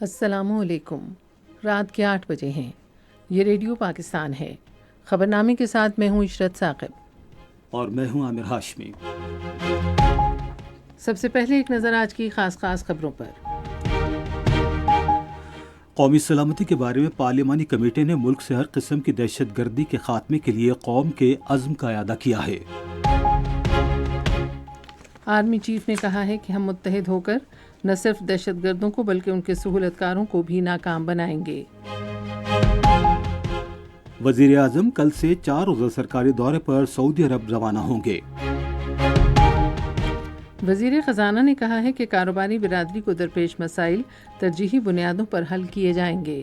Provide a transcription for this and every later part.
السلام علیکم۔ رات کے 8 بجے ہیں۔ یہ ریڈیو پاکستان ہے۔ خبرنامے کے ساتھ میں ہوں عشرت ثاقب اور میں ہوں عامر ہاشمی۔ سب سے پہلے ایک نظر آج کی خاص خبروں پر۔ قومی سلامتی کے بارے میں پارلیمانی کمیٹی نے ملک سے ہر قسم کی دہشت گردی کے خاتمے کے لیے قوم کے عزم کا اعادہ کیا ہے۔ آرمی چیف نے کہا ہے کہ ہم متحد ہو کر نہ صرف دہشت گردوں کو بلکہ ان کے سہولت کاروں کو بھی ناکام بنائیں گے۔ وزیر اعظم کل سے 4 روزہ سرکاری دورے پر سعودی عرب روانہ ہوں گے۔ وزیر خزانہ نے کہا ہے کہ کاروباری برادری کو درپیش مسائل ترجیحی بنیادوں پر حل کیے جائیں گے۔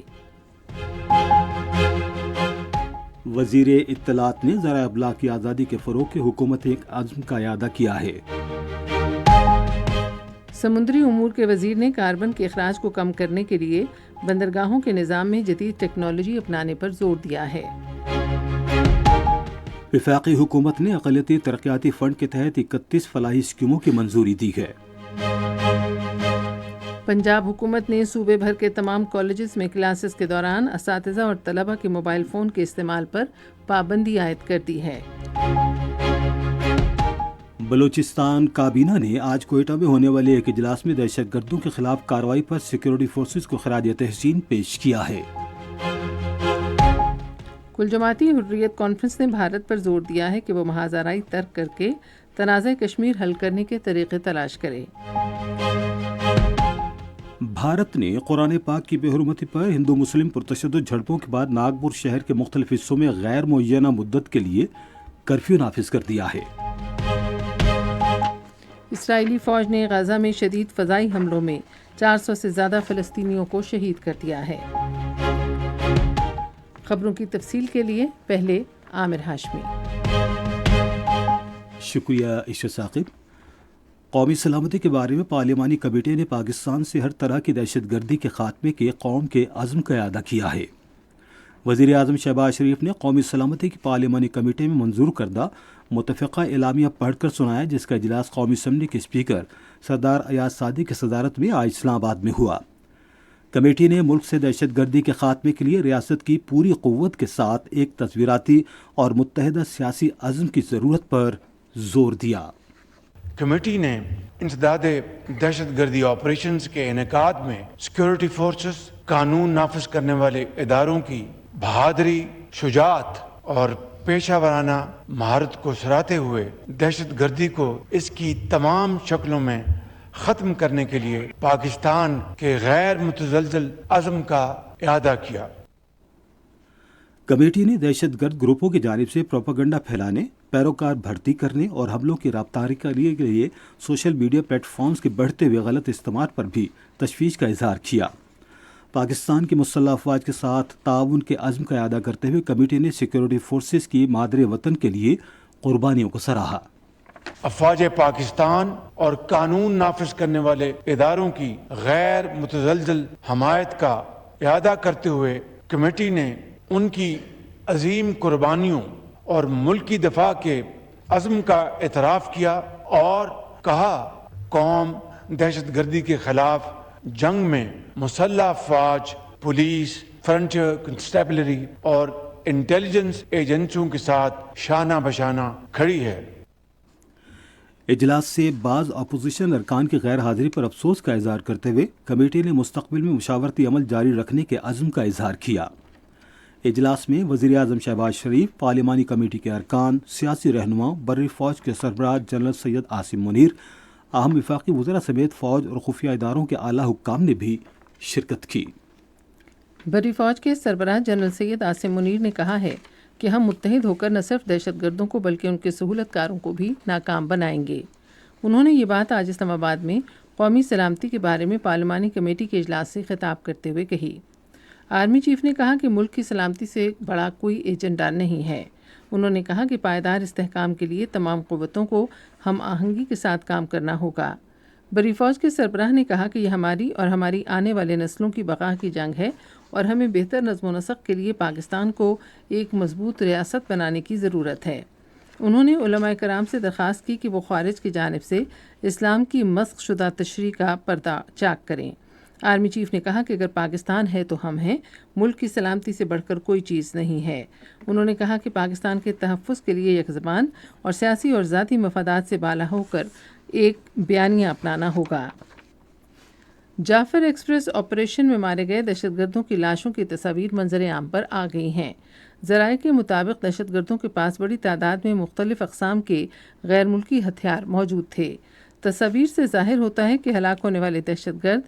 وزیر اطلاعات نے ذرائع ابلاغ کی آزادی کے فروغ کے حکومت ایک عزم کا اعادہ کیا ہے۔ سمندری امور کے وزیر نے کاربن کے اخراج کو کم کرنے کے لیے بندرگاہوں کے نظام میں جدید ٹیکنالوجی اپنانے پر زور دیا ہے۔ وفاقی حکومت نے اقلیتی ترقیاتی فنڈ کے تحت 31 فلاحی اسکیموں کی منظوری دی ہے۔ پنجاب حکومت نے صوبے بھر کے تمام کالجز میں کلاسز کے دوران اساتذہ اور طلبہ کے موبائل فون کے استعمال پر پابندی عائد کر دی ہے۔ بلوچستان کابینہ نے آج کوئٹہ میں ہونے والے ایک اجلاس میں دہشت گردوں کے خلاف کارروائی پر سیکورٹی فورسز کو خراج تحسین پیش کیا ہے۔ کل جماعتی حریت کانفرنس نے بھارت پر زور دیا ہے کہ وہ محاذ آرائی ترک کر کے تنازع کشمیر حل کرنے کے طریقے تلاش کرے۔ بھارت نے قرآن پاک کی بے حرمتی پر ہندو مسلم پرتشدد جھڑپوں کے بعد ناگپور شہر کے مختلف حصوں میں غیر معینہ مدت کے لیے کرفیو نافذ کر دیا ہے۔ اسرائیلی فوج نے غزہ میں شدید فضائی حملوں میں 400 سے زیادہ فلسطینیوں کو شہید کر دیا ہے۔ خبروں کی تفصیل کے لیے پہلے عامر ہاشمی۔ شکریہ عشرت ثاقب۔ قومی سلامتی کے بارے میں پارلیمانی کمیٹی نے پاکستان سے ہر طرح کی دہشت گردی کے خاتمے کے قوم کے عزم کا اعادہ کیا ہے۔ وزیر اعظم شہباز شریف نے قومی سلامتی کی پارلیمانی کمیٹی میں منظور کردہ متفقہ اعلامیہ پڑھ کر سنایا، جس کا اجلاس قومی اسمبلی کے اسپیکر سردار ایاز سعدی کی صدارت میں آج اسلام آباد میں ہوا۔ کمیٹی نے ملک سے دہشت گردی کے خاتمے کے لیے ریاست کی پوری قوت کے ساتھ ایک تصویراتی اور متحدہ سیاسی عزم کی ضرورت پر زور دیا۔ کمیٹی نے انسداد دہشت گردی آپریشنز کے انعقاد میں سیکورٹی فورسز، قانون نافذ کرنے والے اداروں کی بہادری، شجاعت اور پیشہ ورانہ مہارت کو سراہتے ہوئے دہشت گردی کو اس کی تمام شکلوں میں ختم کرنے کے لیے پاکستان کے غیر متزلزل عزم کا اعادہ کیا۔ کمیٹی نے دہشت گرد گروپوں کی جانب سے پروپیگنڈا پھیلانے، پیروکار بھرتی کرنے اور حملوں کی رابطاری کے لیے سوشل میڈیا پلیٹ فارمز کے بڑھتے ہوئے غلط استعمال پر بھی تشویش کا اظہار کیا۔ پاکستان کی مسلح افواج کے ساتھ تعاون کے عزم کا اعادہ کرتے ہوئے کمیٹی نے سیکورٹی فورسز کی مادر وطن کے لیے قربانیوں کو سراہا۔ افواج پاکستان اور قانون نافذ کرنے والے اداروں کی غیر متزلزل حمایت کا اعادہ کرتے ہوئے کمیٹی نے ان کی عظیم قربانیوں اور ملکی دفاع کے عزم کا اعتراف کیا اور کہا، قوم دہشت گردی کے خلاف جنگ میں مسلح افواج، پولیس، فرنٹیئر کنسٹیبلری اور انٹیلیجنس ایجنسیوں کے ساتھ شانہ بشانہ کھڑی ہے۔ اجلاس سے بعض اپوزیشن ارکان کی غیر حاضری پر افسوس کا اظہار کرتے ہوئے کمیٹی نے مستقبل میں مشاورتی عمل جاری رکھنے کے عزم کا اظہار کیا۔ اجلاس میں وزیر اعظم شہباز شریف، پارلیمانی کمیٹی کے ارکان، سیاسی رہنماؤں، بری فوج کے سربراہ جنرل سید عاصم منیر، اہم وفاقی وزراء سمیت فوج اور خفیہ اداروں کے اعلیٰ حکام نے بھی شرکت کی۔ بری فوج کے سربراہ جنرل سید عاصم منیر نے کہا ہے کہ ہم متحد ہو کر نہ صرف دہشت گردوں کو بلکہ ان کے سہولت کاروں کو بھی ناکام بنائیں گے۔ انہوں نے یہ بات آج اسلام آباد میں قومی سلامتی کے بارے میں پارلیمانی کمیٹی کے اجلاس سے خطاب کرتے ہوئے کہی۔ آرمی چیف نے کہا کہ ملک کی سلامتی سے بڑا کوئی ایجنڈا نہیں ہے۔ انہوں نے کہا کہ پائیدار استحکام کے لیے تمام قوتوں کو ہم آہنگی کے ساتھ کام کرنا ہوگا۔ بری فوج کے سربراہ نے کہا کہ یہ ہماری اور ہماری آنے والے نسلوں کی بقا کی جنگ ہے اور ہمیں بہتر نظم و نسق کے لیے پاکستان کو ایک مضبوط ریاست بنانے کی ضرورت ہے۔ انہوں نے علماء کرام سے درخواست کی کہ وہ خارج کی جانب سے اسلام کی مسخ شدہ تشریح کا پردہ چاک کریں۔ آرمی چیف نے کہا کہ اگر پاکستان ہے تو ہم ہیں، ملک کی سلامتی سے بڑھ کر کوئی چیز نہیں ہے۔ انہوں نے کہا کہ پاکستان کے تحفظ کے لیے یک زبان اور سیاسی اور ذاتی مفادات سے بالا ہو کر ایک بیانیہ اپنانا ہوگا۔ جعفر ایکسپریس آپریشن میں مارے گئے دہشت گردوں کی لاشوں کی تصاویر منظر عام پر آ گئی ہیں۔ ذرائع کے مطابق دہشت گردوں کے پاس بڑی تعداد میں مختلف اقسام کے غیر ملکی ہتھیار موجود تھے۔ تصاویر سے ظاہر ہوتا ہے کہ ہلاک ہونے والے دہشت گرد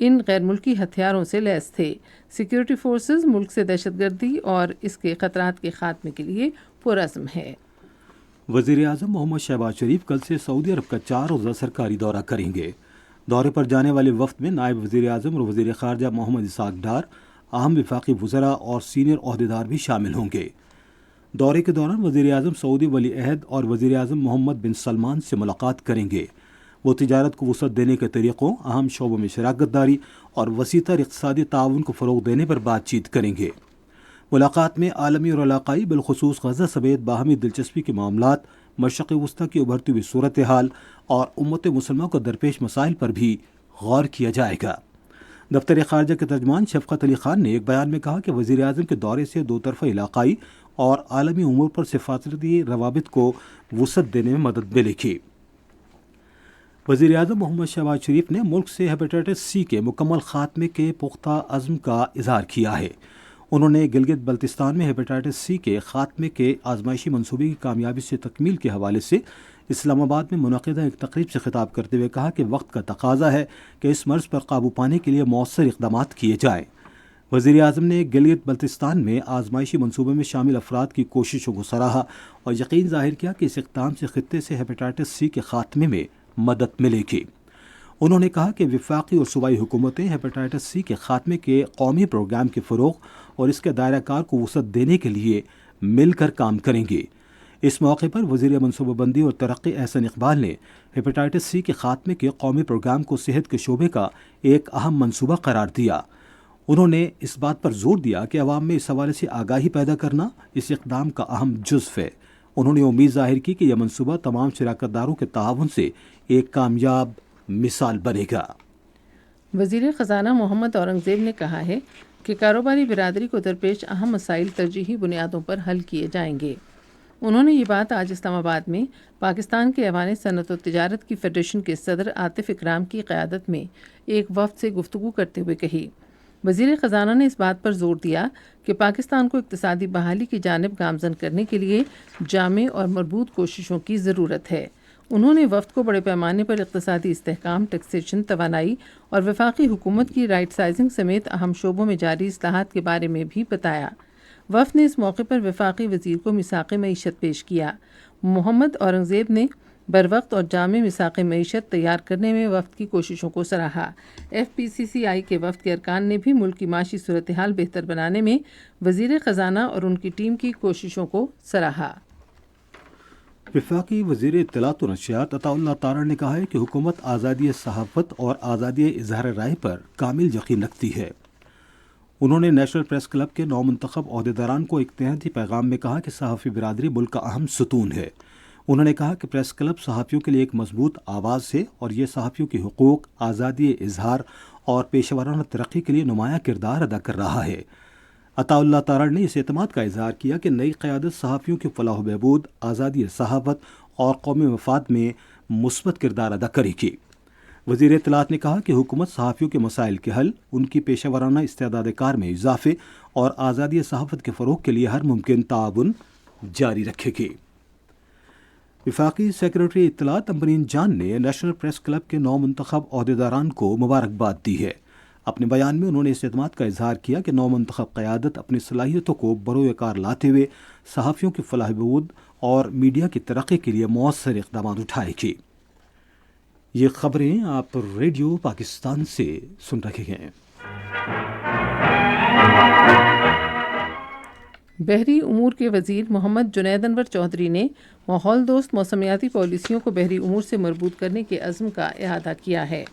ان غیر ملکی ہتھیاروں سے لیس تھے۔ سیکیورٹی فورسز ملک سے دہشت گردی اور اس کے خطرات کے خاتمے کے لیے پرعزم ہے۔ وزیر اعظم محمد شہباز شریف کل سے سعودی عرب کا 4 روزہ سرکاری دورہ کریں گے۔ دورے پر جانے والے وفد میں نائب وزیر اعظم اور وزیر خارجہ محمد اسحاق ڈار، اہم وفاقی وزراء اور سینئر عہدیدار بھی شامل ہوں گے۔ دورے کے دوران وزیر اعظم سعودی ولی عہد اور وزیر اعظم محمد بن سلمان سے ملاقات کریں گے۔ وہ تجارت کو وسعت دینے کے طریقوں، اہم شعبوں میں شراکت داری اور وسیع تر اقتصادی تعاون کو فروغ دینے پر بات چیت کریں گے۔ ملاقات میں عالمی اور علاقائی بالخصوص غزہ سمیت باہمی دلچسپی کے معاملات، مشرق وسطیٰ کی ابھرتی ہوئی صورتحال اور امت مسلمہ کو درپیش مسائل پر بھی غور کیا جائے گا۔ دفتر خارجہ کے ترجمان شفقت علی خان نے ایک بیان میں کہا کہ وزیر اعظم کے دورے سے دو طرفہ علاقائی اور عالمی امور پر سفارتی روابط کو وسعت دینے میں مدد ملے گی۔ وزیر اعظم محمد شہباز شریف نے ملک سے ہیپیٹائٹس سی کے مکمل خاتمے کے پختہ عزم کا اظہار کیا ہے۔ انہوں نے گلگت بلتستان میں ہیپیٹائٹس سی کے خاتمے کے آزمائشی منصوبے کی کامیابی سے تکمیل کے حوالے سے اسلام آباد میں منعقدہ ایک تقریب سے خطاب کرتے ہوئے کہا کہ وقت کا تقاضا ہے کہ اس مرض پر قابو پانے کے لیے مؤثر اقدامات کیے جائیں۔ وزیر اعظم نے گلگت بلتستان میں آزمائشی منصوبے میں شامل افراد کی کوششوں کو سراہا اور یقین ظاہر کیا کہ اس اقدام سے خطے سے ہیپیٹائٹس سی کے خاتمے میں مدد ملے گی۔ انہوں نے کہا کہ وفاقی اور صوبائی حکومتیں ہیپیٹائٹس سی کے خاتمے کے قومی پروگرام کے فروغ اور اس کے دائرہ کار کو وسعت دینے کے لیے مل کر کام کریں گے۔ اس موقع پر وزیر منصوبہ بندی اور ترقی احسن اقبال نے ہیپیٹائٹس سی کے خاتمے کے قومی پروگرام کو صحت کے شعبے کا ایک اہم منصوبہ قرار دیا۔ انہوں نے اس بات پر زور دیا کہ عوام میں اس حوالے سے آگاہی پیدا کرنا اس اقدام کا اہم جزو ہے۔ انہوں نے امید ظاہر کی کہ یہ منصوبہ تمام شراکت داروں کے تعاون سے ایک کامیاب مثال بنے گا۔ وزیر خزانہ محمد اورنگزیب نے کہا ہے کہ کاروباری برادری کو درپیش اہم مسائل ترجیحی بنیادوں پر حل کیے جائیں گے۔ انہوں نے یہ بات آج اسلام آباد میں پاکستان کے ایوان صنعت و تجارت کی فیڈریشن کے صدر عاطف اکرام کی قیادت میں ایک وفد سے گفتگو کرتے ہوئے کہی۔ وزیر خزانہ نے اس بات پر زور دیا کہ پاکستان کو اقتصادی بحالی کی جانب گامزن کرنے کے لیے جامع اور مربوط کوششوں کی ضرورت ہے۔ انہوں نے وفد کو بڑے پیمانے پر اقتصادی استحکام، ٹیکسیشن، توانائی اور وفاقی حکومت کی رائٹ سائزنگ سمیت اہم شعبوں میں جاری اصلاحات کے بارے میں بھی بتایا۔ وفد نے اس موقع پر وفاقی وزیر کو میثاق معیشت پیش کیا۔ محمد اورنگزیب نے بروقت اور جامع میثاق معیشت تیار کرنے میں وفد کی کوششوں کو سراہا۔ FPCCI کے وفد کے ارکان نے بھی ملک کی معاشی صورتحال بہتر بنانے میں وزیر خزانہ اور ان کی ٹیم کی کوششوں کو سراہا۔ وفاقی وزیر اطلاعات و نشریات عطا اللہ تارڑ نے کہا ہے کہ حکومت آزادی صحافت اور آزادی اظہار رائے پر کامل یقین رکھتی ہے۔ انہوں نے نیشنل پریس کلب کے نومنتخب عہدیداران کو ایک تہنیتی پیغام میں کہا کہ صحافی برادری ملک کا اہم ستون ہے۔ انہوں نے کہا کہ پریس کلب صحافیوں کے لیے ایک مضبوط آواز ہے اور یہ صحافیوں کے حقوق، آزادی اظہار اور پیشہ ورانہ ترقی کے لیے نمایاں کردار ادا کر رہا ہے۔ عطا اللہ تارڑ نے اس اعتماد کا اظہار کیا کہ نئی قیادت صحافیوں کی فلاح و بہبود، آزادی صحافت اور قومی مفاد میں مثبت کردار ادا کرے گی۔ وزیر اطلاعات نے کہا کہ حکومت صحافیوں کے مسائل کے حل، ان کی پیشہ ورانہ استعداد کار میں اضافے اور آزادی صحافت کے فروغ کے لیے ہر ممکن تعاون جاری رکھے گی۔ وفاقی سیکرٹری اطلاعات امبرین جان نے نیشنل پریس کلب کے نومنتخب عہدیداران کو مبارکباد دی ہے۔ اپنے بیان میں انہوں نے اس اعتماد کا اظہار کیا کہ نومنتخب قیادت اپنی صلاحیتوں کو بروئے کار لاتے ہوئے صحافیوں کی فلاح و بہبود اور میڈیا کی ترقی کے لیے مؤثر اقدامات اٹھائے گی۔ یہ خبریں آپ ریڈیو پاکستان سے سن رہے ہیں۔ بحری امور کے وزیر محمد جنید انور چودھری نے ماحول دوست موسمیاتی پالیسیوں کو بحری امور سے مربوط کرنے کے عزم کا اعادہ کیا ہے۔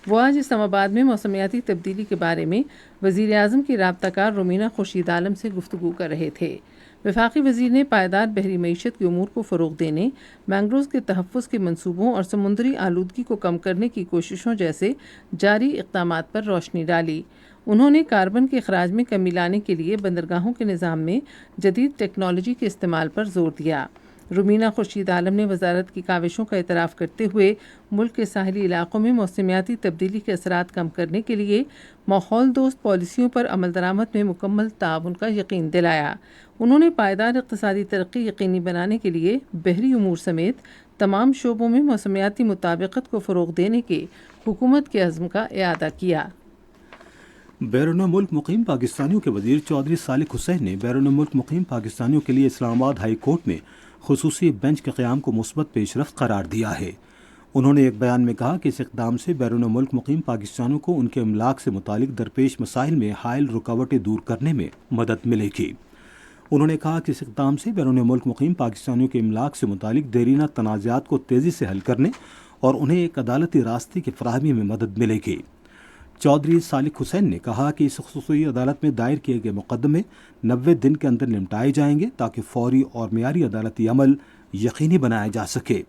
وہ آج اسلام آباد میں موسمیاتی تبدیلی کے بارے میں وزیر اعظم کی رابطہ کار رومینہ خورشید عالم سے گفتگو کر رہے تھے۔ وفاقی وزیر نے پائیدار بحری معیشت کے امور کو فروغ دینے، مینگرووز کے تحفظ کے منصوبوں اور سمندری آلودگی کو کم کرنے کی کوششوں جیسے جاری اقدامات پر روشنی ڈالی۔ انہوں نے کاربن کے اخراج میں کمی لانے کے لیے بندرگاہوں کے نظام میں جدید ٹیکنالوجی کے استعمال پر زور دیا۔ رومینہ خورشید عالم نے وزارت کی کاوشوں کا اعتراف کرتے ہوئے ملک کے ساحلی علاقوں میں موسمیاتی تبدیلی کے اثرات کم کرنے کے لیے ماحول دوست پالیسیوں پر عمل درآمد میں مکمل تعاون کا یقین دلایا۔ انہوں نے پائیدار اقتصادی ترقی یقینی بنانے کے لیے بحری امور سمیت تمام شعبوں میں موسمیاتی مطابقت کو فروغ دینے کے حکومت کے عزم کا اعادہ کیا۔ بیرون ملک مقیم پاکستانیوں کے وزیر چودھری صالح حسین نے بیرون ملک مقیم پاکستانیوں کے لیے اسلام آباد ہائی کورٹ میں خصوصی بینچ کے قیام کو مثبت پیش رفت قرار دیا ہے۔ انہوں نے ایک بیان میں کہا کہ اس اقدام سے بیرون ملک مقیم پاکستانیوں کو ان کے املاک سے متعلق درپیش مسائل میں حائل رکاوٹیں دور کرنے میں مدد ملے گی۔ انہوں نے کہا کہ اس اقدام سے بیرون ملک مقیم پاکستانیوں کے املاک سے متعلق دیرینہ تنازعات کو تیزی سے حل کرنے اور انہیں ایک عدالتی راستے کی فراہمی میں مدد ملے گی۔ چودھری صالح حسین نے کہا کہ اس خصوصی عدالت میں دائر کیے گئے مقدمے 90 دن کے اندر نمٹائے جائیں گے تاکہ فوری اور معیاری عدالتی عمل یقینی بنایا جا سکے۔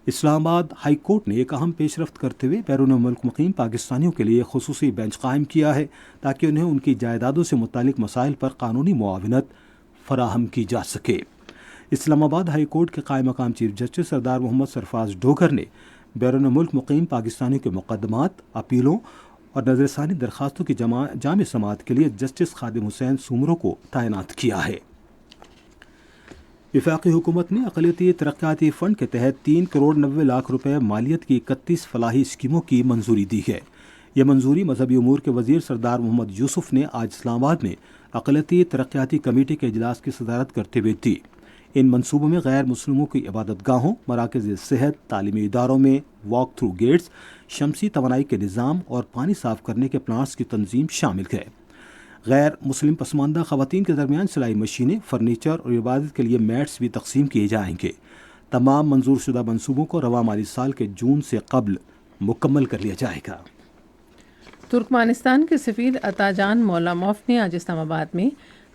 اسلام آباد ہائی کورٹ نے ایک اہم پیش رفت کرتے ہوئے بیرون ملک مقیم پاکستانیوں کے لیے خصوصی بینچ قائم کیا ہے تاکہ انہیں ان کی جائیدادوں سے متعلق مسائل پر قانونی معاونت فراہم کی جا سکے۔ اسلام آباد ہائی کورٹ کے قائم مقام چیف جسٹس سردار محمد سرفراز ڈوگر نے بیرون ملک مقیم پاکستانیوں کے مقدمات، اپیلوں اور نظر ثانی درخواستوں کی جامع سماعت کے لیے جسٹس خادم حسین سومرو کو تعینات کیا ہے۔ وفاقی حکومت نے اقلیتی ترقیاتی فنڈ کے تحت 3 کروڑ 90 لاکھ روپے مالیت کی 31 فلاحی اسکیموں کی منظوری دی ہے۔ یہ منظوری مذہبی امور کے وزیر سردار محمد یوسف نے آج اسلام آباد میں اقلیتی ترقیاتی کمیٹی کے اجلاس کی صدارت کرتے ہوئے دی۔ ان منصوبوں میں غیر مسلموں کی عبادت گاہوں، مراکز صحت، تعلیمی اداروں میں واک تھرو گیٹس، شمسی توانائی کے نظام اور پانی صاف کرنے کے پلانٹس کی تنظیم شامل ہے۔ غیر مسلم پسماندہ خواتین کے درمیان سلائی مشینیں، فرنیچر اور عبادت کے لیے میٹس بھی تقسیم کیے جائیں گے۔ تمام منظور شدہ منصوبوں کو رواں مالی سال کے جون سے قبل مکمل کر لیا جائے گا۔ ترکمانستان کے سفیر عطا جان مولاموف نے آج اسلام آباد میں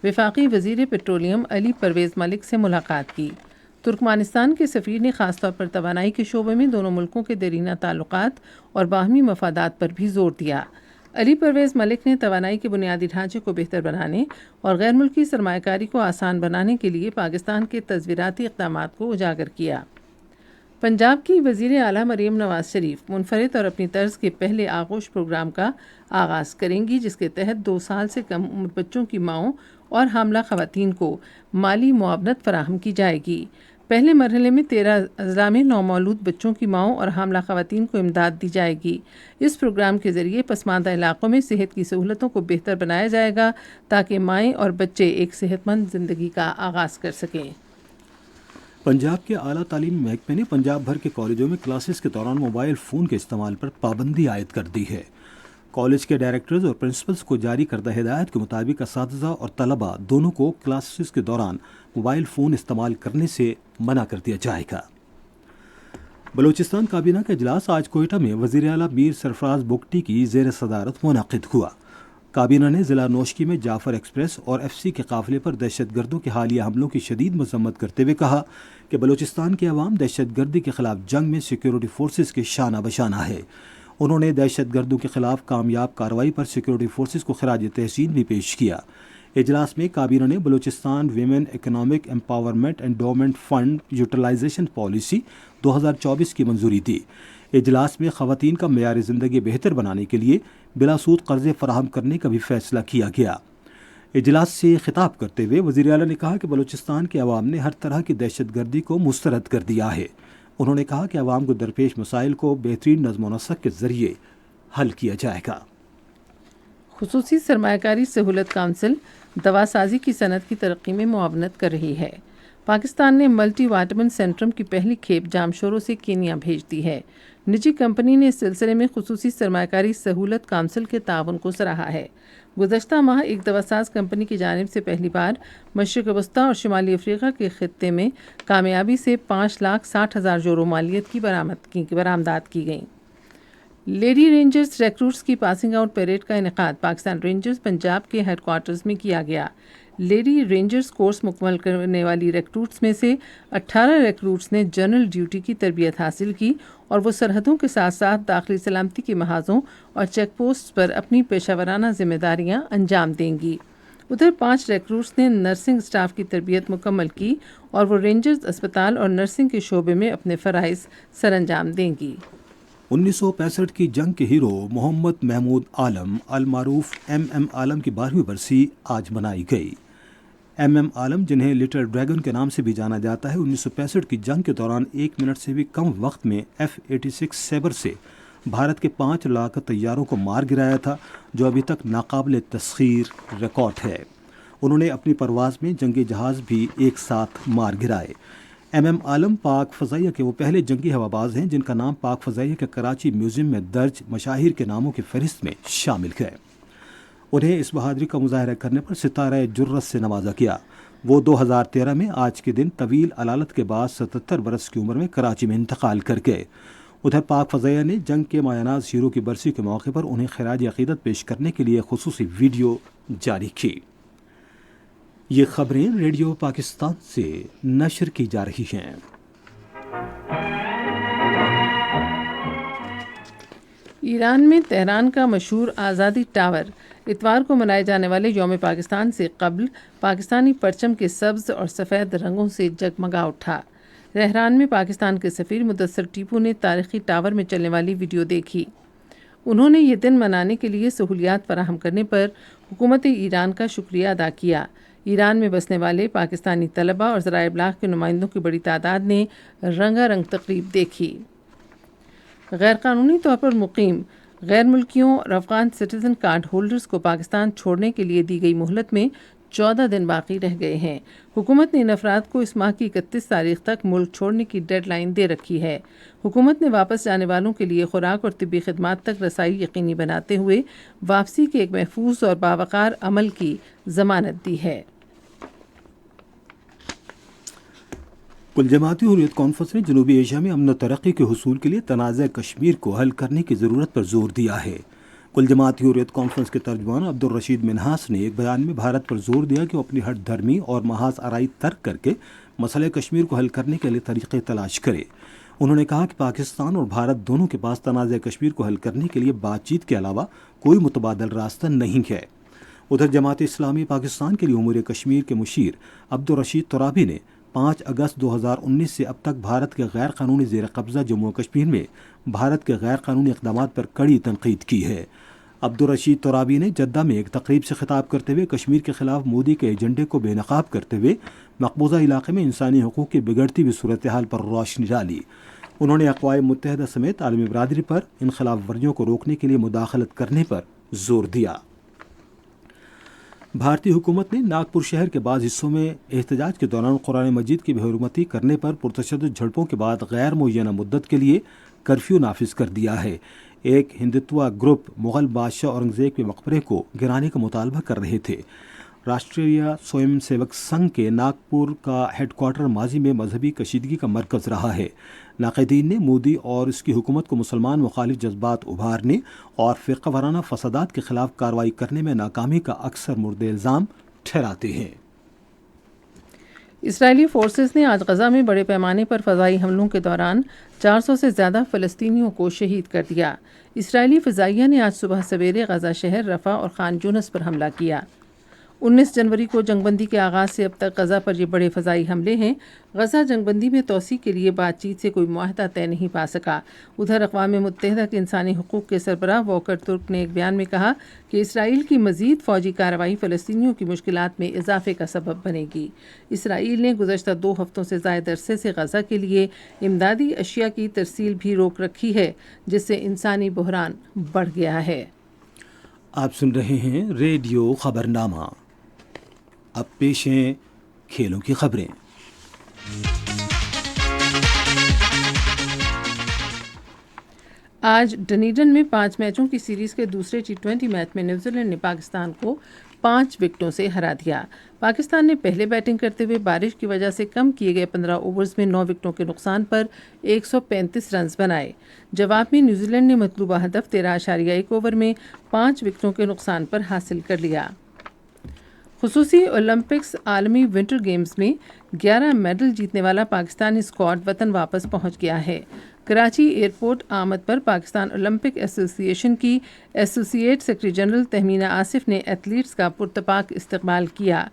وفاقی وزیر پیٹرولیم علی پرویز ملک سے ملاقات کی۔ ترکمانستان کے سفیر نے خاص طور پر توانائی کے شعبے میں دونوں ملکوں کے دیرینہ تعلقات اور باہمی مفادات پر بھی زور دیا۔ علی پرویز ملک نے توانائی کے بنیادی ڈھانچے کو بہتر بنانے اور غیر ملکی سرمایہ کاری کو آسان بنانے کے لیے پاکستان کے تصویراتی اقدامات کو اجاگر کیا۔ پنجاب کی وزیر اعلیٰ مریم نواز شریف منفرد اور اپنی طرز کے پہلے آغوش پروگرام کا آغاز کریں گی، جس کے تحت 2 سال سے کم عمر بچوں کی ماؤں اور حاملہ خواتین کو مالی معاونت فراہم کی جائے گی۔ پہلے مرحلے میں 13 اضلاع میں نومولود بچوں کی ماؤں اور حاملہ خواتین کو امداد دی جائے گی۔ اس پروگرام کے ذریعے پسماندہ علاقوں میں صحت کی سہولتوں کو بہتر بنایا جائے گا تاکہ مائیں اور بچے ایک صحت مند زندگی کا آغاز کر سکیں۔ پنجاب کے اعلیٰ تعلیمی محکمے نے پنجاب بھر کے کالجوں میں کلاسز کے دوران موبائل فون کے استعمال پر پابندی عائد کر دی ہے۔ کالج کے ڈائریکٹرز اور پرنسپلز کو جاری کردہ ہدایت کے مطابق اساتذہ اور طلباء دونوں کو کلاسز کے دوران موبائل فون استعمال کرنے سے منع کر دیا جائے گا۔ بلوچستان کابینہ کا اجلاس آج کوئٹہ میں وزیر اعلیٰ میر سرفراز بگٹی کی زیر صدارت منعقد ہوا۔ کابینہ نے ضلع نوشکی میں جعفر ایکسپریس اور ایف سی کے قافلے پر دہشت گردوں کے حالیہ حملوں کی شدید مذمت کرتے ہوئے کہا کہ بلوچستان کے عوام دہشت گردی کے خلاف جنگ میں سیکیورٹی فورسز کے شانہ بشانہ ہے۔ انہوں نے دہشت گردوں کے خلاف کامیاب کارروائی پر سیکیورٹی فورسز کو خراج تحسین بھی پیش کیا۔ اجلاس میں کابینہ نے Balochistan women economic empowerment endowment fund utilization policy 2024 کی منظوری دی۔ اجلاس میں خواتین کا معیار زندگی بہتر بنانے کے لیے بلا سود قرضے فراہم کرنے کا بھی فیصلہ کیا گیا۔ اجلاس سے خطاب کرتے ہوئے وزیر اعلیٰ نے کہا کہ بلوچستان کے عوام نے ہر طرح کی دہشت گردی کو مسترد کر دیا ہے۔ انہوں نے کہا کہ عوام کو درپیش مسائل کو بہترین نظم و نسق کے ذریعے حل کیا جائے گا۔ خصوصی سرمایہ کاری سہولت کونسل دوا سازی کی صنعت کی ترقی میں معاونت کر رہی ہے۔ پاکستان نے ملٹی وائٹامن سینٹرم کی پہلی کھیپ جامشورو سے کینیا بھیج دی ہے۔ نجی کمپنی نے اس سلسلے میں خصوصی سرمایہ کاری سہولت کونسل کے تعاون کو سراہا ہے۔ گزشتہ ماہ ایک دواساز کمپنی کی جانب سے پہلی بار مشرق وسطیٰ اور شمالی افریقہ کے خطے میں کامیابی سے 5,60,000 یورو مالیت کی برآمدات کی گئیں۔ لیڈی رینجرز ریکروٹس کی پاسنگ آؤٹ پیریڈ کا انعقاد پاکستان رینجرز پنجاب کے ہیڈ کوارٹرز میں کیا گیا۔ لیڈی رینجرز کورس مکمل کرنے والی ریکروٹس میں سے 18 ریکروٹس نے جنرل ڈیوٹی کی تربیت حاصل کی اور وہ سرحدوں کے ساتھ ساتھ داخلی سلامتی کے محاذوں اور چیک پوسٹ پر اپنی پیشہ ورانہ ذمہ داریاں انجام دیں گی۔ ادھر 5 ریکروٹس نے نرسنگ اسٹاف کی تربیت مکمل کی اور وہ رینجرز اسپتال اور نرسنگ کے شعبے میں اپنے فرائض سر انجام دیں گی۔ 1965 کی جنگ کے ہیرو محمد محمود عالم المعروف ایم عالم کی 12ویں برسی آج منائی گئی۔ ایم عالم، جنہیں لٹل ڈریگن کے نام سے بھی جانا جاتا ہے، 1965 کی جنگ کے دوران 1 منٹ سے بھی کم وقت میں F-86 سیبر سے بھارت کے 5 لڑاکا طیاروں کو مار گرایا تھا، جو ابھی تک ناقابل تسخیر ریکارڈ ہے۔ انہوں نے اپنی پرواز میں جنگی جہاز بھی ایک ساتھ مار گرائے۔ ایم عالم پاک فضائیہ کے وہ پہلے جنگی ہواباز ہیں جن کا نام پاک فضائیہ کے کراچی میوزیم میں درج مشاہیر کے ناموں کی فہرست میں شامل ہے۔ انہیں اس بہادری کا مظاہرہ کرنے پر ستارہ جرت سے نوازا گیا۔ وہ 2013 میں آج کے دن طویل علالت کے بعد 77 برس کی عمر میں کراچی میں انتقال کر گئے۔ ادھر پاک فضائیہ نے جنگ کے مایہ ناز ہیرو کی برسی کے موقع پر انہیں خراج عقیدت پیش کرنے کے لیے خصوصی ویڈیو جاری کی۔ یہ خبریں ریڈیو پاکستان سے نشر کی جا رہی ہیں۔ ایران میں تہران کا مشہور آزادی ٹاور اتوار کو منائے جانے والے یوم پاکستان سے قبل پاکستانی پرچم کے سبز اور سفید رنگوں سے جگمگا اٹھا۔ تہران میں پاکستان کے سفیر مدثر ٹیپو نے تاریخی ٹاور میں چلنے والی ویڈیو دیکھی۔ انہوں نے یہ دن منانے کے لیے سہولیات فراہم کرنے پر حکومت ایران کا شکریہ ادا کیا۔ ایران میں بسنے والے پاکستانی طلبہ اور ذرائع ابلاغ کے نمائندوں کی بڑی تعداد نے رنگا رنگ تقریب دیکھی۔ غیر قانونی طور پر مقیم غیر ملکیوں اور افغان سٹیزن کارڈ ہولڈرز کو پاکستان چھوڑنے کے لیے دی گئی مہلت میں 14 دن باقی رہ گئے ہیں۔ حکومت نے ان افراد کو اس ماہ کی 31 تاریخ تک ملک چھوڑنے کی ڈیڈ لائن دے رکھی ہے۔ حکومت نے واپس جانے والوں کے لیے خوراک اور طبی خدمات تک رسائی یقینی بناتے ہوئے واپسی کے ایک محفوظ اور باوقار عمل کی ضمانت دی ہے۔ کل جماعتی حریت کانفرنس نے جنوبی ایشیا میں امن و ترقی کے حصول کے لیے تنازع کشمیر کو حل کرنے کی ضرورت پر زور دیا ہے۔ کل جماعتی حریت کانفرنس کے ترجمان عبدالرشید منہاس نے ایک بیان میں بھارت پر زور دیا کہ وہ اپنی ہٹ دھرمی اور محاذ آرائی ترک کر کے مسئلہ کشمیر کو حل کرنے کے لیے طریقے تلاش کرے۔ انہوں نے کہا کہ پاکستان اور بھارت دونوں کے پاس تنازع کشمیر کو حل کرنے کے لیے بات چیت کے علاوہ کوئی متبادل راستہ نہیں ہے۔ ادھر جماعت اسلامی پاکستان کے لیے امور کشمیر کے مشیر عبدالرشید ترابی نے 5 اگست 2019 سے اب تک بھارت کے غیر قانونی زیر قبضہ جموں و کشمیر میں بھارت کے غیر قانونی اقدامات پر کڑی تنقید کی ہے۔ عبدالرشید ترابی نے جدہ میں ایک تقریب سے خطاب کرتے ہوئے کشمیر کے خلاف مودی کے ایجنڈے کو بے نقاب کرتے ہوئے مقبوضہ علاقے میں انسانی حقوق کی بگڑتی ہوئی صورتحال پر روشنی ڈالی۔ انہوں نے اقوام متحدہ سمیت عالمی برادری پر ان خلاف ورزیوں کو روکنے کے لیے مداخلت کرنے پر زور دیا۔ بھارتی حکومت نے ناگپور شہر کے بعض حصوں میں احتجاج کے دوران قرآن مجید کی بے حرمتی کرنے پر پرتشدد جھڑپوں کے بعد غیر معینہ مدت کے لیے کرفیو نافذ کر دیا ہے۔ ایک ہندتوا گروپ مغل بادشاہ اورنگزیب کے مقبرے کو گرانے کا مطالبہ کر رہے تھے۔ راشٹریہ سوئم سیوک سنگھ کے ناگپور کا ہیڈ کوارٹر ماضی میں مذہبی کشیدگی کا مرکز رہا ہے۔ ناقدین نے مودی اور اس کی حکومت کو مسلمان مخالف جذبات ابھارنے اور فرقہ وارانہ فسادات کے خلاف کارروائی کرنے میں ناکامی کا اکثر مورد الزام ٹھہراتے ہیں۔ اسرائیلی فورسز نے آج غزہ میں بڑے پیمانے پر فضائی حملوں کے دوران 400 سے زیادہ فلسطینیوں کو شہید کر دیا۔ اسرائیلی فضائیہ نے آج صبح سویرے غزہ شہر، رفح اور خان یونس پر حملہ کیا۔ 19 جنوری کو جنگ بندی کے آغاز سے اب تک غزہ پر یہ بڑے فضائی حملے ہیں۔ غزہ جنگ بندی میں توسیع کے لیے بات چیت سے کوئی معاہدہ طے نہیں پا سکا۔ ادھر اقوام متحدہ کے انسانی حقوق کے سربراہ واکر ترک نے ایک بیان میں کہا کہ اسرائیل کی مزید فوجی کارروائی فلسطینیوں کی مشکلات میں اضافے کا سبب بنے گی۔ اسرائیل نے گزشتہ 2 ہفتوں سے زائد عرصے سے غزہ کے لیے امدادی اشیاء کی ترسیل بھی روک رکھی ہے، جس سے انسانی بحران بڑھ گیا ہے۔ آپ سن رہے ہیں ریڈیو خبرنامہ۔ اب پیش ہیں کھیلوں کی خبریں۔ آج ڈنیڈن میں 5 میچوں کی سیریز کے دوسرے T20 میچ میں نیوزی لینڈ نے پاکستان کو 5 وکٹوں سے ہرا دیا۔ پاکستان نے پہلے بیٹنگ کرتے ہوئے بارش کی وجہ سے کم کیے گئے 15 اوورز میں 9 وکٹوں کے نقصان پر 135 رنز بنائے۔ جواب میں نیوزی لینڈ نے مطلوبہ ہدف 13.1 اوور میں 5 وکٹوں کے نقصان پر حاصل کر لیا۔ خصوصی اولمپکس عالمی ونٹر گیمز میں 11 میڈل جیتنے والا پاکستانی اسکواڈ وطن واپس پہنچ گیا ہے۔ کراچی ایئرپورٹ آمد پر پاکستان اولمپک ایسوسی ایشن کی associate secretary general Tahmina Asif نے ایتھلیٹس کا پرتپاک استقبال کیا۔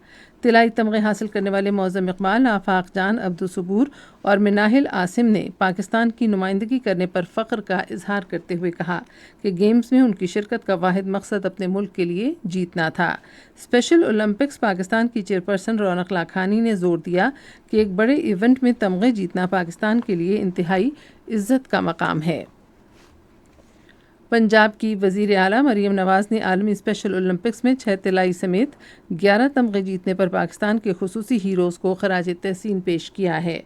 طلائی تمغے حاصل کرنے والے معظم اقبال، آفاق جان، عبدالصبور اور مناہل عاصم نے پاکستان کی نمائندگی کرنے پر فخر کا اظہار کرتے ہوئے کہا کہ گیمز میں ان کی شرکت کا واحد مقصد اپنے ملک کے لیے جیتنا تھا۔ اسپیشل اولمپکس پاکستان کی چیئرپرسن رونق لاکھانی نے زور دیا کہ ایک بڑے ایونٹ میں تمغے جیتنا پاکستان کے لیے انتہائی عزت کا مقام ہے۔ پنجاب کی وزیر اعلیٰ مریم نواز نے عالمی اسپیشل اولمپکس میں 6 طلائی سمیت 11 تمغے جیتنے پر پاکستان کے خصوصی ہیروز کو خراج تحسین پیش کیا ہے۔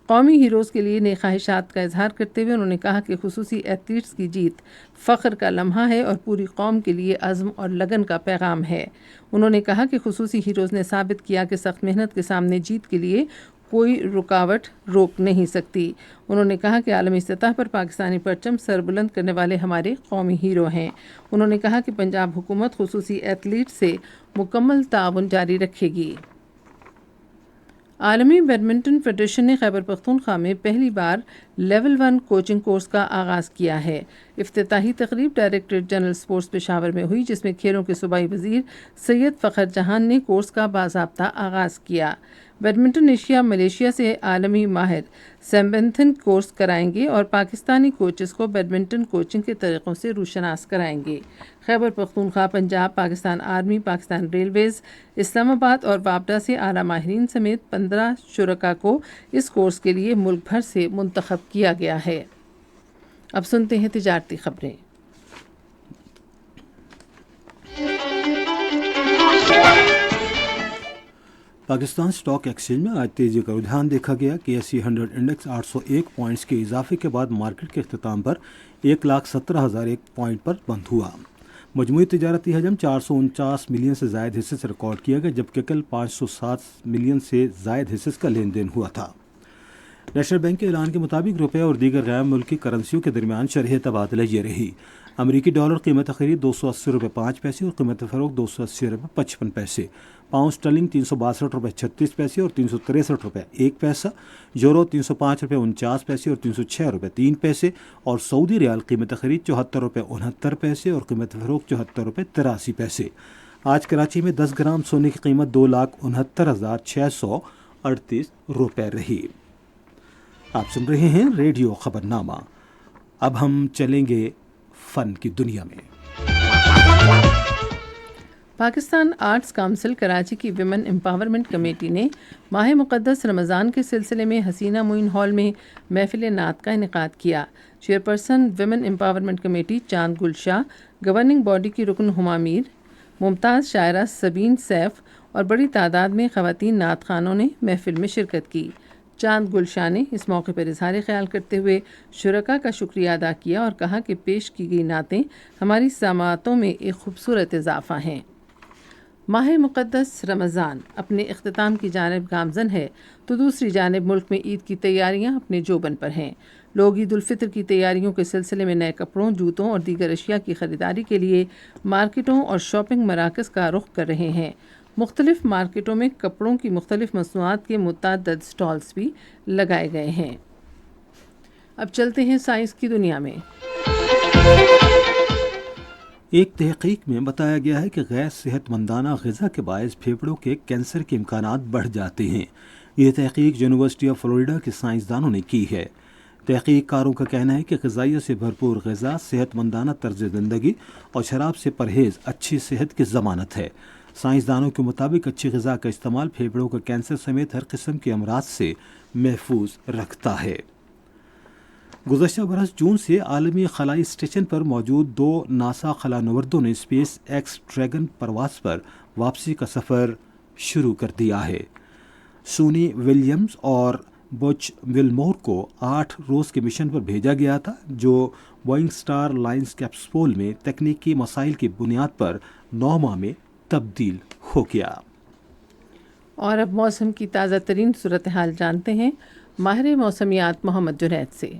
قومی ہیروز کے لیے نیک خواہشات کا اظہار کرتے ہوئے انہوں نے کہا کہ خصوصی ایتھلیٹس کی جیت فخر کا لمحہ ہے اور پوری قوم کے لیے عزم اور لگن کا پیغام ہے۔ انہوں نے کہا کہ خصوصی ہیروز نے ثابت کیا کہ سخت محنت کے سامنے جیت کے لیے کوئی رکاوٹ روک نہیں سکتی۔ انہوں نے کہا کہ عالمی سطح پر پاکستانی پرچم سر بلند کرنے والے ہمارے قومی ہیرو ہیں۔ انہوں نے کہا کہ پنجاب حکومت خصوصی ایتھلیٹ سے مکمل تعاون جاری رکھے گی۔ عالمی بیڈمنٹن فیڈریشن نے خیبر پختونخوا میں پہلی بار لیول 1 کوچنگ کورس کا آغاز کیا ہے۔ افتتاحی تقریب ڈائریکٹریٹ جنرل اسپورٹس پشاور میں ہوئی، جس میں کھیلوں کے صوبائی وزیر سید فخر جہان نے کورس کا باضابطہ آغاز کیا۔ بیڈمنٹن ایشیا ملیشیا سے عالمی ماہر سیمبنتھن کورس کرائیں گے اور پاکستانی کوچز کو بیڈمنٹن کوچنگ کے طریقوں سے روشناس کرائیں گے۔ خیبر پختونخوا، پنجاب، پاکستان آرمی، پاکستان ریلویز، اسلام آباد اور وابڈا سے اعلیٰ ماہرین سمیت 15 شرکاء کو اس کورس کے لیے ملک بھر سے منتخب کیا گیا ہے۔ اب سنتے ہیں تجارتی خبریں۔ پاکستان سٹاک ایکسچینج میں آج تیزی کا رجحان دیکھا گیا کہ ایس سی 100 انڈیکس 801 پوائنٹس کے اضافے کے بعد مارکیٹ کے اختتام پر 1,17,001 پوائنٹ پر بند ہوا۔ مجموعی تجارتی حجم 449 ملین سے زائد حصص ریکارڈ کیا گیا، جبکہ کل 507 ملین سے زائد حصص کا لین دین ہوا تھا۔ نیشنل بینک کے اعلان کے مطابق روپے اور دیگر غیر ملکی کرنسیوں کے درمیان شرح تبادلہ یہ رہی: امریکی ڈالر قیمت خرید 280 روپے 5 پیسے اور قیمت فروخت 280 روپے 55 پیسے، پاؤنڈ اسٹرلنگ 362 روپے 36 پیسے اور 363 روپے 1 پیسہ، یورو 305 روپے 49 پیسے اور 306 روپے 3 پیسے اور سعودی ریال قیمت خرید 74 روپے 69 پیسے اور قیمت فروخت 74 روپے 83 پیسے۔ آج کراچی میں 10 گرام سونے کی قیمت 2,69,638 روپے رہی۔ آپ سن رہے ہیں ریڈیو خبرنامہ۔ اب ہم چلیں گے فن کی دنیا میں۔ پاکستان آرٹس کونسل کراچی کی ویمن امپاورمنٹ کمیٹی نے ماہ مقدس رمضان کے سلسلے میں حسینہ معین ہال میں محفل نعت کا انعقاد کیا۔ چیئرپرسن ویمن امپاورمنٹ کمیٹی چاند گل شاہ، گورننگ باڈی کی رکن ہما میر، ممتاز شاعرہ سبین سیف اور بڑی تعداد میں خواتین نعت خوانوں نے محفل میں شرکت کی۔ چاند گل شاہ نے اس موقع پر اظہار خیال کرتے ہوئے شرکاء کا شکریہ ادا کیا اور کہا کہ پیش کی گئی نعتیں ہماری سماعتوں میں ایک خوبصورت اضافہ ہیں۔ ماہ مقدس رمضان اپنے اختتام کی جانب گامزن ہے تو دوسری جانب ملک میں عید کی تیاریاں اپنے جوبن پر ہیں۔ لوگ عید الفطر کی تیاریوں کے سلسلے میں نئے کپڑوں، جوتوں اور دیگر اشیاء کی خریداری کے لیے مارکیٹوں اور شاپنگ مراکز کا رخ کر رہے ہیں۔ مختلف مارکیٹوں میں کپڑوں کی مختلف مصنوعات کے متعدد سٹالز بھی لگائے گئے ہیں۔ اب چلتے ہیں سائنس کی دنیا میں۔ ایک تحقیق میں بتایا گیا ہے کہ غیر صحت مندانہ غذا کے باعث پھیپھڑوں کے کینسر کے امکانات بڑھ جاتے ہیں۔ یہ تحقیق یونیورسٹی آف فلوریڈا کے سائنسدانوں نے کی ہے۔ تحقیق کاروں کا کہنا ہے کہ غذائیت سے بھرپور غذا، صحت مندانہ طرز زندگی اور شراب سے پرہیز اچھی صحت کی ضمانت ہے۔ سائنسدانوں کے مطابق اچھی غذا کا استعمال پھیپھڑوں کو کینسر سمیت ہر قسم کے امراض سے محفوظ رکھتا ہے۔ گزشتہ برس جون سے عالمی خلائی اسٹیشن پر موجود 2 ناسا خلا نوردوں نے اسپیس ایکس ڈریگن پرواز پر واپسی کا سفر شروع کر دیا ہے۔ سونی ولیمز اور بچ ویلمور کو 8 روز کے مشن پر بھیجا گیا تھا، جو بوئنگ سٹار لائنز کیپسول میں تکنیکی مسائل کی بنیاد پر 9 ماہ میں تبدیل ہو گیا۔ اور اب موسم کی تازہ ترین صورتحال جانتے ہیں ماہر موسمیات محمد جنید سے۔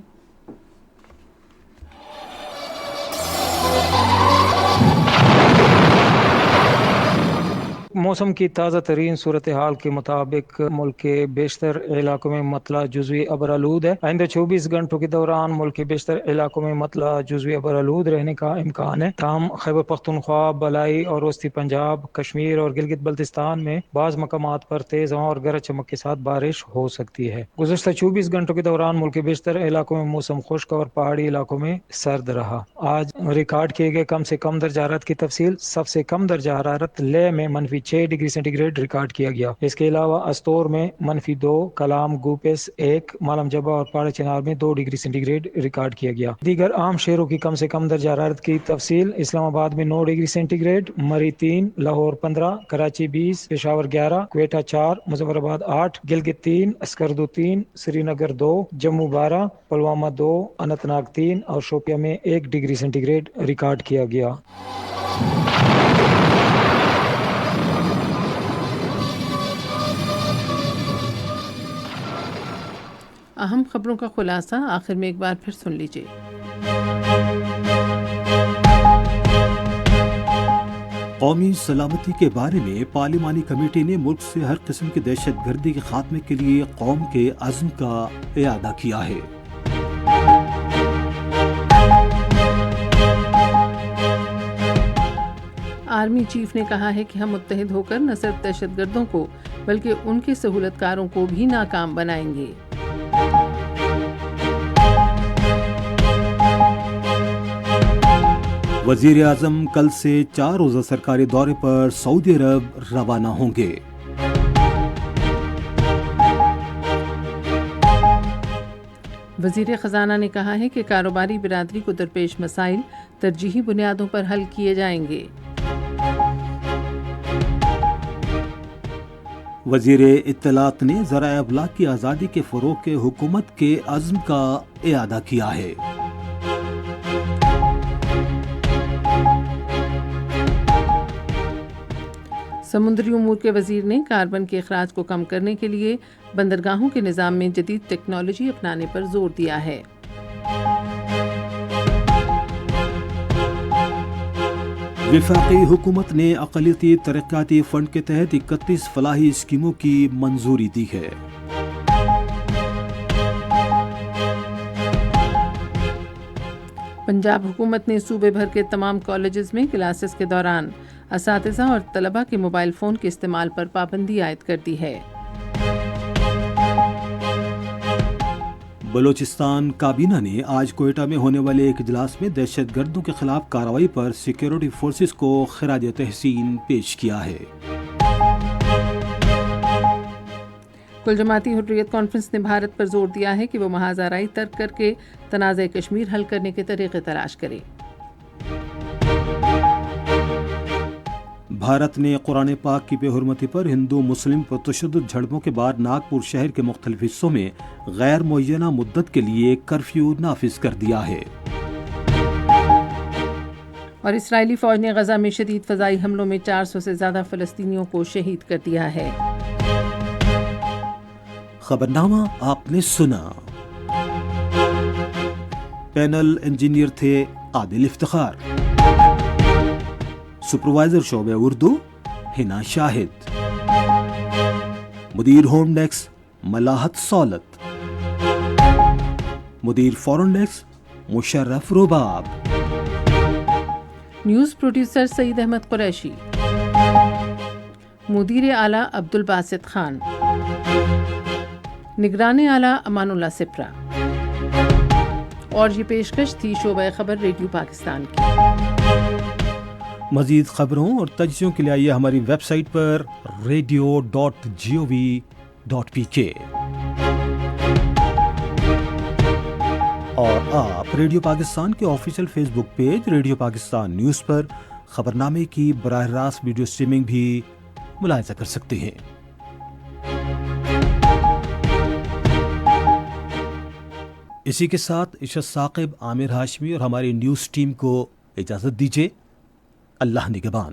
موسم کی تازہ ترین صورتحال کے مطابق ملک کے بیشتر علاقوں میں مطلع جزوی ابرآلود ہے۔ آئندہ 24 گھنٹوں کے دوران ملک کے بیشتر علاقوں میں مطلع جزوی ابرآلود رہنے کا امکان ہے۔ تاہم خیبر پختونخوا، بالائی اور وسطی پنجاب، کشمیر اور گلگت بلتستان میں بعض مقامات پر تیز ہوا اور گرج چمک کے ساتھ بارش ہو سکتی ہے۔ گزشتہ 24 گھنٹوں کے دوران ملک کے بیشتر علاقوں میں موسم خشک اور پہاڑی علاقوں میں سرد رہا۔ آج ریکارڈ کیے گئے کم سے کم درجہ حرارت کی تفصیل: سب سے کم درجہ حرارت لے میں -6 ڈگری سینٹی گریڈ ریکارڈ کیا گیا۔ اس کے علاوہ استور میں -2، کلام، گوپس 1، مالم جبہ اور پاڑہ چنار میں 2 ڈگری سینٹی گریڈ ریکارڈ کیا گیا۔ دیگر عام شہروں کی کم سے کم درجہ حرارت کی تفصیل: اسلام آباد میں 9 ڈگری سینٹی گریڈ، مری 3، لاہور 15، کراچی 20، پشاور 11، کوئٹہ 4، مظفر آباد 8، گلگت 3، اسکردو 3، سری نگر 2، جموں 12، پلوامہ 2، اننت ناگ 3 اور شوپیاں میں 1 ڈگری سینٹی گریڈ ریکارڈ کیا گیا۔ اہم خبروں کا خلاصہ آخر میں ایک بار پھر سن لیجیے۔ قومی سلامتی کے بارے میں پارلیمانی کمیٹی نے ملک سے ہر قسم کی دہشت گردی کے خاتمے کے لیے قوم کے عزم کا اعادہ کیا ہے۔ آرمی چیف نے کہا ہے کہ ہم متحد ہو کر نہ صرف دہشت گردوں کو بلکہ ان کے سہولت کاروں کو بھی ناکام بنائیں گے۔ وزیر اعظم کل سے 4 روزہ سرکاری دورے پر سعودی عرب روانہ ہوں گے۔ وزیر خزانہ نے کہا ہے کہ کاروباری برادری کو درپیش مسائل ترجیحی بنیادوں پر حل کیے جائیں گے۔ وزیر اطلاعات نے ذرائع ابلاغ کی آزادی کے فروغ کے حکومت کے عزم کا اعادہ کیا ہے۔ سمندری امور کے وزیر نے کاربن کے اخراج کو کم کرنے کے لیے بندرگاہوں کے نظام میں جدید ٹیکنالوجی اپنانے پر زور دیا ہے۔ وفاقی حکومت نے اقلیتی ترقیاتی فنڈ کے تحت 31 فلاحی اسکیموں کی منظوری دی ہے۔ پنجاب حکومت نے صوبے بھر کے تمام کالجز میں کلاسز کے دوران اساتذہ اور طلبہ کے موبائل فون کے استعمال پر پابندی عائد کر دی ہے۔ بلوچستان کابینہ نے آج کوئٹہ میں ہونے والے ایک اجلاس میں دہشت گردوں کے خلاف کارروائی پر سیکیورٹی فورسز کو خراج تحسین پیش کیا ہے۔ کل جماعتی حریت کانفرنس نے بھارت پر زور دیا ہے کہ وہ محاذ آرائی ترک کر کے تنازع کشمیر حل کرنے کے طریقے تلاش کرے۔ بھارت نے قرآن پاک کی بے حرمتی پر ہندو مسلم پر تشدد جھڑپوں کے بعد ناگپور شہر کے مختلف حصوں میں غیر معینہ مدت کے لیے کرفیو نافذ کر دیا ہے۔ اور اسرائیلی فوج نے غزہ میں شدید فضائی حملوں میں 400 سے زیادہ فلسطینیوں کو شہید کر دیا ہے۔ خبرنامہ آپ نے سنا۔ پینل انجینئر تھے عادل افتخار، سپروائزر شعبہ اردو ہنا شاہد، مدیر ہوم ڈیسک ملاحت سولت، مدیر فورن ڈیسک مشرف رباب، نیوز پروڈیوسر سعید احمد قریشی، مدیر اعلیٰ عبد الباسط خان، نگران اعلیٰ امان اللہ سپرا۔ اور یہ پیشکش تھی شعبہ خبر ریڈیو پاکستان کی۔ مزید خبروں اور تجزیوں کے لیے آئیے ہماری ویب سائٹ پر radio.gov.pk، اور آپ ریڈیو پاکستان کے آفیشیل فیس بک پیج ریڈیو پاکستان نیوز پر خبرنامے کی براہ راست ویڈیو سٹریمنگ بھی ملاحظہ کر سکتے ہیں۔ اسی کے ساتھ عشرت ثاقب، عامر ہاشمی اور ہماری نیوز ٹیم کو اجازت دیجیے۔ اللہ نگہبان۔